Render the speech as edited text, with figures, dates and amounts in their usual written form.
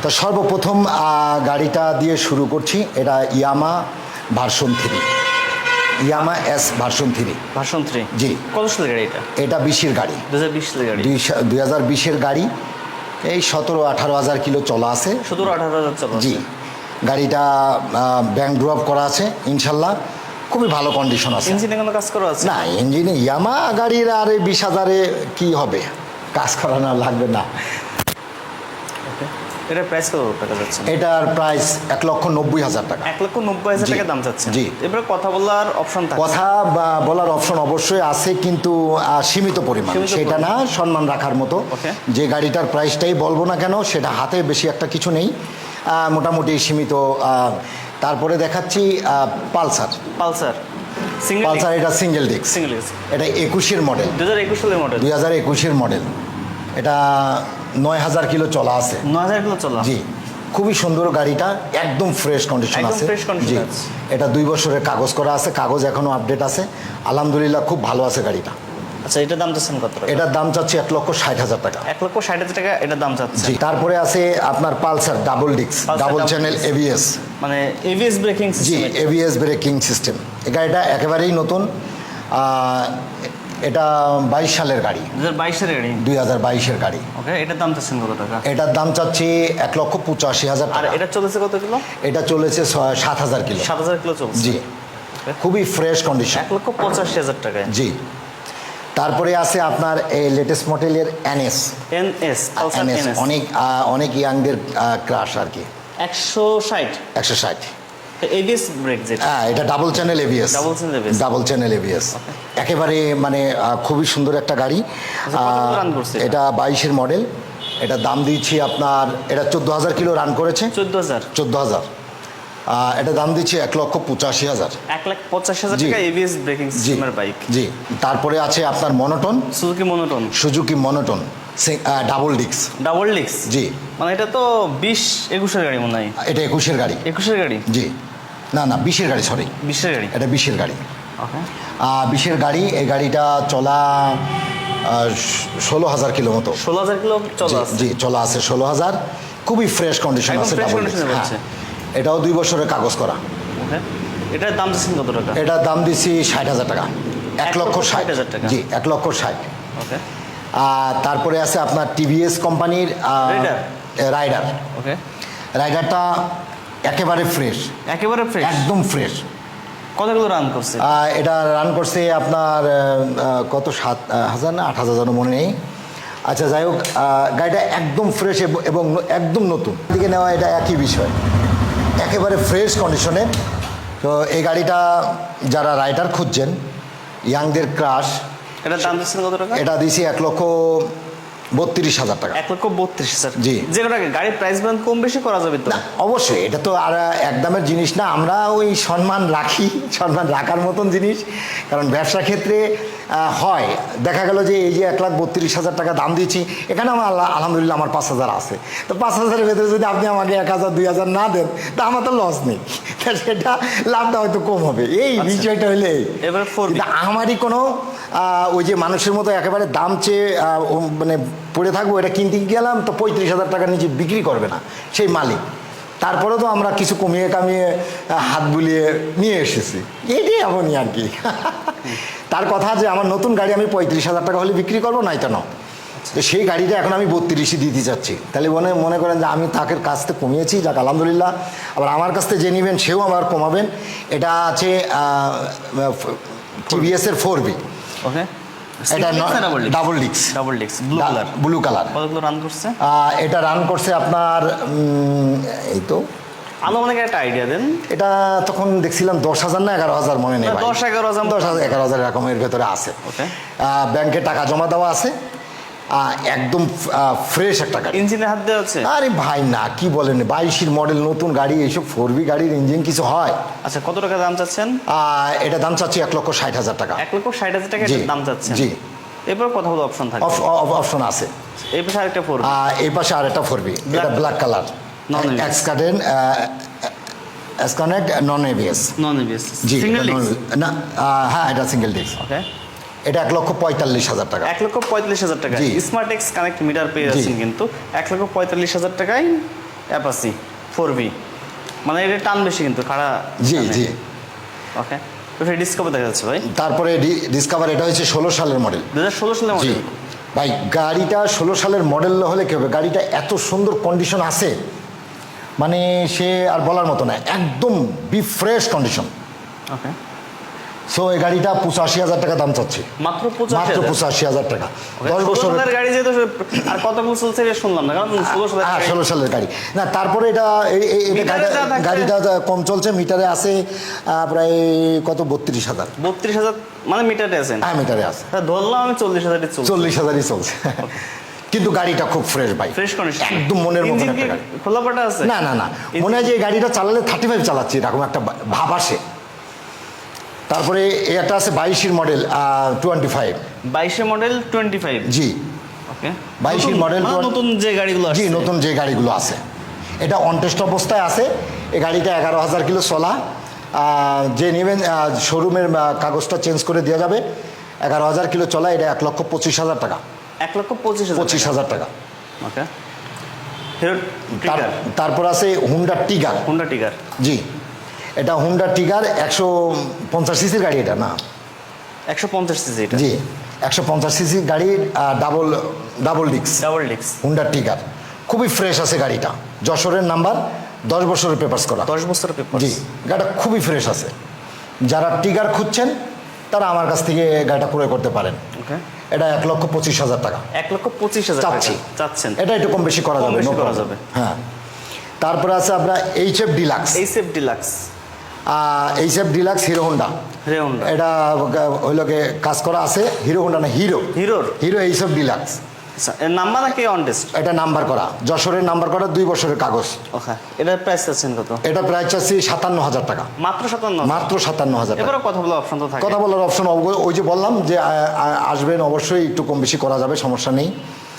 তো সর্বপ্রথম গাড়িটা দিয়ে শুরু করছি। এটা ইয়ামা ভার্সন 3, ইয়ামা এস ভার্সন 3। ভার্সন 3 জি। কত সালের গাড়ি এটা? এটা 20-এর গাড়ি, 2020 সালের গাড়ি। 2020-এর গাড়ি। এই 17-18 হাজার কিলো চলা আছে। 17-18 হাজার চলা আছে। জি। গাড়িটা ব্যাংক ড্রপ করা আছে ইনশাল্লাহ, খুবই ভালো কন্ডিশন আছে। ইঞ্জিনে কোনো কাজ করা আছে? না, ইঞ্জিনে ইয়ামা গাড়ির আর 20,000-এ কি হবে, কাজ করানো লাগবে না। এটার প্রাইস কত টাকা যাচ্ছে? এটার প্রাইস 1,90,000 টাকা। 1,90,000 টাকা দাম চাচ্ছে। জি। এবারে কথা বলার অপশন থাকে? কথা বলার অপশন অবশ্যই আছে, কিন্তু সীমিত পরিমাণ, সেটা না সম্মান রাখার মতো। যে গাড়িটার প্রাইসটাই বলবো না কেন, সেটা হাতে বেশি একটা কিছু নেই, মোটামুটি সীমিত। তারপরে দেখাচ্ছি পালসার। পালসার পালসার এটা সিঙ্গেল ডিস্ক, এটা 21-এর মডেল, 2021 সালের মডেল। 2021-এর মডেল। এটা 9,000 কিলো চলা আছে। 9,000 কিলো চলা? জি। খুবই সুন্দর গাড়িটা, একদম ফ্রেশ কন্ডিশন আছে। জি। এটা 2 বছরের কাগজ করা আছে, কাগজ এখনো আপডেট আছে, আলহামদুলিল্লাহ খুব ভালো আছে গাড়িটা। আচ্ছা, এটার দাম চাচ্ছেন কত টাকা? এটার দাম চাচ্ছি 1,60,000 টাকা। 1,60,000 টাকা এটার দাম চাচ্ছে। জি। তারপরে আছে আপনার Pulsar double disc, double channel ABS, মানে এবিএস ব্রেকিং জি, সিস্টেম। ABS braking system. এই গাড়িটা একেবারেই নতুন। এটা 22 সালের গাড়ি, 2022 এর গাড়ি। 2022-এর গাড়ি। ওকে, এটার দাম চাচ্ছেন কত টাকা? এটার দাম চাচ্ছি 1,85,000 আর টাকা। এটা চলেছে কত কিলো? এটা চলেছে 7,000 কিলো। 7,000 কিলো চলছে। জি। খুবই ফ্রেশ কন্ডিশন। 1,85,000 টাকায়। জি। তারপরে আছে আপনার এই লেটেস্ট মডেলের এনএস। অনেক ইয়াংদের ক্রাশ আর কি। 160 এবিএস ব্রেক যেটা। হ্যাঁ, এটা double channel ABS. Double channel ABS. একেবারে মানে খুবই সুন্দর একটা গাড়ি। এটা 22-এর মডেল। এটা দাম দিচ্ছি আপনার, এটা 14,000 কিলো রান করেছে। 14,000। এটা দাম দিচ্ছি 1,85,000। 1,85,000 টাকা এবিএস ব্রেকিং সিস্টেমের বাইক। জি। তারপরে আছে আপনার মনোটন, সুজুকি মনোটন ডাবল ডিস্ক। Double disc? জি। মানে এটা তো 20-21-এর গাড়ি মনে হয়। এটা 21-এর গাড়ি। 21-এর গাড়ি? জি। না, 20-এর গাড়ি, সরি, 20-এর গাড়ি। এটা 20-এর গাড়ি। ওকে। 20-এর গাড়ি। এই গাড়িটা চলা 16,000 কিলো মতো। 16,000 কিলো চলা আছে? জি, চলা আছে 16,000। খুবই ফ্রেশ কন্ডিশন আছে। এটাও 2 বছরের কাগজ করা। ওকে। এটার দাম দিচ্ছেন কত টাকা? এটার দাম দিচ্ছি 60,000 টাকা। 1,60,000 টাকা। জি, 1,60,000। ওকে। তারপরে আছে আপনার টিভিএস কোম্পানির রাইডার। ওকে। রাইডারটা একেবারে ফ্রেশ, একদম ফ্রেশ। কত কিলো রান করছে? এটা রান করছে আপনার কত 7,000 না 8,000 মনে নেই। আচ্ছা, যাই হোক, গাড়িটা একদম ফ্রেশ এবং একদম নতুন দিকে নেওয়া, এটা একই বিষয়, একেবারে ফ্রেশ কন্ডিশনে। তো এই গাড়িটা যারা রাইডার খুঁজছেন, ইয়াংদের ক্রাশ, এটার দাম দিচ্ছেন কত টাকা? এটা দিয়েছি 1,32,000 টাকা। 1,32,000। জি। যে গাড়ির প্রাইস ব্যান্ড কম বেশি করা যাবে তো? অবশ্যই, এটা তো আর একদমের জিনিস না। আমরা ওই সম্মান রাখি, সম্মান রাখার মতন জিনিস। কারণ ব্যবসা ক্ষেত্রে হয়, দেখা গেল যে এই যে 1,32,000 টাকা দাম দিচ্ছি, এখানে আমার আলহামদুলিল্লাহ আমার 5,000 আছে। তো 5,000-এর ভেতরে যদি আপনি আমাকে 1,000 2,000 না দেন, তা আমার তো লস নেই, সেটা লাভটা হয়তো কম হবে। এই বিষয়টা হলে এবার আমারই কোনো ওই যে মানুষের মতো একেবারে দাম চেয়ে মানে পড়ে থাকবো। এটা কিনতে গেলাম তো 35,000 টাকার নিচে বিক্রি করবে না সেই মালিক। তারপরে তো আমরা কিছু কমিয়ে কামিয়ে হাত বুলিয়ে নিয়ে এসেছি, এটাই এমনই আর কি। তার কথা যে আমার নতুন গাড়ি আমি 35,000 টাকা হলে বিক্রি করবো, নাই তো না। তো সেই গাড়িটা এখন আমি 32-ই দিতে চাচ্ছি। তাহলে মনে করেন যে আমি তাকে কাছ থেকে কমিয়েছি, যাক আলহামদুলিল্লাহ। আবার আমার কাছ থেকে যে নেবেন সেও আমার কমাবেন। এটা আছে টিভিএস-এর 4B। ওকে। এটা ডাবল ডিস্ক, ব্লু কালার। কতগুলো রান করছে? এটা রান করছে আপনার এই তো আনুমানিক একটা আইডিয়া দেন। এটা তখন দেখছিলাম 10,000 না 11,000 মনে নেই। 10-11,000 এরকমের ভেতরে আছে। ব্যাংকে টাকা জমা দেওয়া আছে, একদম ফ্রেশ একটা গাড়ি। ইঞ্জিনে হাত দেওয়া আছে? আরে ভাই না, কি বলেন, 22-এর মডেল নতুন গাড়ি, এইসব 4B গাড়ির ইঞ্জিন কিছু হয়? আচ্ছা, কত টাকা দাম চাচ্ছেন? এটা দাম চাচ্ছি 1,60,000 টাকা। 1,60,000 টাকা দাম চাচ্ছেন? জি। এরপর কথা বলে অপশন থাকে? অপশন আছে। এই পাশে আরেকটা 4B। এই পাশে আরেকটা 4B, এটা ব্ল্যাক কালার, এক্সকানেক্ট নন এবিএস। জি। না, হ্যাঁ, এটা সিঙ্গেল ডিস্ক। ওকে। এটা 1,45,000 টাকা। 1,45,000 টাকা স্মার্ট এক্স কানেক্ট মিটার পেয়ে যাচ্ছেন, কিন্তু 1,45,000 টাকায় অ্যাপাসি 4V, মানে এটা টান বেশি কিন্তু খাড়া। জি জি। ওকে, তো সেই ডিসকভার দেখা যাচ্ছে ভাই। তারপরে ডিসকভার, এটা হচ্ছে 16 সালের মডেল। 2016 সালের জি মডেল। ভাই, গাড়িটা 16 সালের মডেল হলে কি হবে, গাড়িটা এত সুন্দর কন্ডিশন আছে, মানে সে আর বলার মতো না, একদম বি ফ্রেশ কন্ডিশন। ওকে, সো এই গাড়িটা 85,000 টাকা দাম চাচ্ছি। মাত্র মাত্র 85,000। 85,000 টাকা। 10 16 বছর। সালের গাড়ি যেহেতু আর কত বছর চলছে এটা শুনলাম না, কারণ 16 সালের গাড়ি। 16 সালের গাড়ি না। তারপরে এটা মিটারে যা থাকছে- গাড়িটা কম চলছে, মিটারে আছে প্রায় কত 32,000। 32,000 মানে মিটারে আছেন? হ্যাঁ, মিটারে আছে। ধরলাম আমি 40,000 চলছে। 40,000ই চলছে। কিন্তু গাড়িটা খুব ফ্রেশ ভাই, ফ্রেশ কন্ডিশন, একদম মনের মতো একটা গাড়ি। খোলা পাটা আছে? না না না, মনে হয় যে এই গাড়িটা চালালে 35 চালাচ্ছি এরকম একটা ভাব আসে। তারপরে একটা আছে 22 মডেল 25। 22 মডেল 25। জি, ওকে, 22 মডেল নতুন যে গাড়িগুলো জি, আসছে। নতুন যে গাড়িগুলো আছে, এটা অনটেস্ট অবস্থায় আছে। এই গাড়িটা 11,000 কিলো চলা। যে নেবেন শোরুমের কাগজটা চেঞ্জ করে দেওয়া যাবে। 11,000 কিলো চলা, এটা 1,25,000 টাকা। 1,25,000। 25,000 টাকা। ওকে, হিরো টিগার। তারপর আছে হুন্ডা টিগার। হোন্ডা টিগার। জি, এটা হুন্ডা টিগার 150 সিসির গাড়ি, এটা না? 150 সিসি এটা। জি, 150 সিসি গাড়ির double disc double disc. Honda Trigger, খুবই ফ্রেশ আছে গাড়িটা। যশোরের নাম্বার, 10 বছরের পেপারস করা। 10 বছরের পেপার। জি, গাড়িটা খুবই ফ্রেশ আছে। যারা টিগার খুঁজছেন তারা আমার কাছ থেকে গাড়িটা ক্রয় করতে পারেন। ওকে, এটা 1,25,000 টাকা 1,25,000 চাচ্ছি। চাচ্ছেন? এটা একটু কম বেশি করা কম যাবে, বেশি no করা problem। যাবে। হ্যাঁ। তারপরে আছে আপনার HF deluxe. HF deluxe. HF deluxe hero Honda. Hero Honda. এটা ওইলোকে কাজ করা আছে, হিরো হোন্ডা না, হিরো হিরোর। Hero HF deluxe. আচ্ছা, এর নাম্বার নাকি অন টেস্ট? এটা নাম্বার করা, যশোরের নাম্বার করা, 2 বছরের কাগজ। ওকে, এটার প্রাইস আছেন কত? এটা প্রায় চাচ্ছি 57,000 টাকা। মাত্র 57। মাত্র 57,000 টাকা। এবারে কথা বলার অপশন তো থাকে। কথা বলার অপশন ওই যে বললাম যে আসবেন, অবশ্যই একটু কম বেশি করা যাবে, সমস্যা নেই।